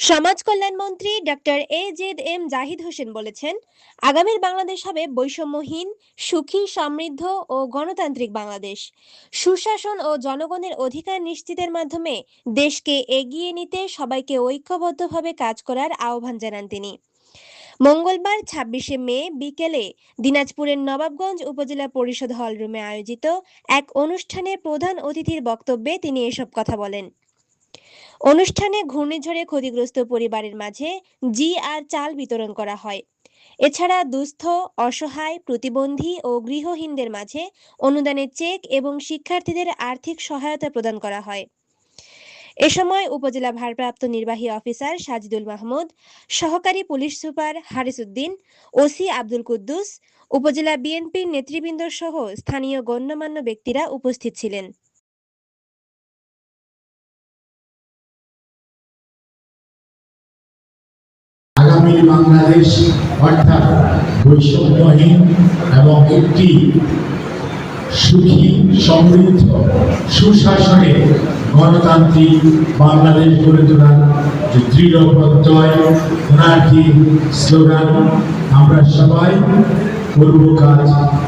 সমাজ কল্যাণ মন্ত্রী ডক্টর এ.জেড.এম জাহিদ হোসেন বলেছেন, আগামীর বাংলাদেশ হবে বৈষম্যহীন, সুখী, সমৃদ্ধ ও গণতান্ত্রিক বাংলাদেশ। সুশাসন ও জনগণের অধিকার নিশ্চিতের মাধ্যমে দেশকে এগিয়ে নিতে সবাইকে ঐক্যবদ্ধভাবে কাজ করার আহ্বান জানান তিনি। মঙ্গলবার ২৬শে মে বিকেলে দিনাজপুরের নবাবগঞ্জ উপজেলা পরিষদ হলরুমে আয়োজিত এক অনুষ্ঠানে প্রধান অতিথির বক্তব্যে তিনি এসব কথা বলেন। অনুষ্ঠানে ঘূর্ণিঝড়ে ক্ষতিগ্রস্ত পরিবারের মাঝে জি আর চাল বিতরণ করা হয়। এছাড়া দুস্থ, অসহায়, প্রতিবন্ধী ও গৃহহীনদের মাঝে অনুদানের চেক এবং শিক্ষার্থীদের আর্থিক সহায়তা প্রদান করা হয়। এ সময় উপজেলা ভারপ্রাপ্ত নির্বাহী অফিসার সাজিদুল মাহমুদ, সহকারী পুলিশ সুপার হারিস উদ্দিন, ওসি আব্দুল কুদ্দুস, উপজেলা বিএনপির নেতৃবৃন্দ সহ স্থানীয় গণ্যমান্য ব্যক্তিরা উপস্থিত ছিলেন। আগামী বাংলাদেশ অর্থাৎ বৈষম্যহীন এবং একটি সুখী, সমৃদ্ধ, সুশাসনে গণতান্ত্রিক বাংলাদেশ গড়ে তোলার যে দৃঢ় প্রত্যয়, ওনার যে স্লোগান, আমরা সবাই করব কাজ,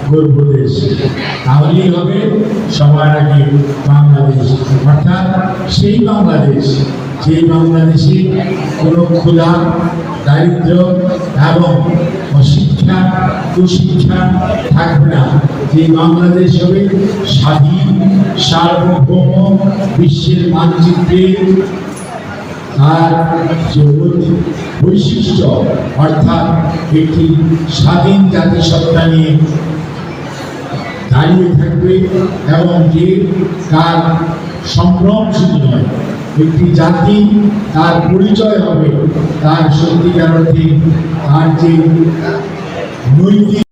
করব দেশ, তাহলেই হবে সবার আগে বাংলাদেশ। অর্থাৎ সেই বাংলাদেশ, যে বাংলাদেশে কোনো ক্ষুধা, দারিদ্র এবং অশিক্ষা, কুশিক্ষা থাকবে না। যে বাংলাদেশ হবে স্বাধীন, সার্বভৌম, বিশ্বের মানচিত্রে তার যে বৈশিষ্ট্য, অর্থাৎ একটি স্বাধীন জাতিসত্তা নিয়ে দাঁড়িয়ে থাকবে এবং যে তার সম্ভ্রম শুধু নয়, একটি জাতি তার পরিচয় হবে তার সত্যিকার অর্থে তার যে নৈতিক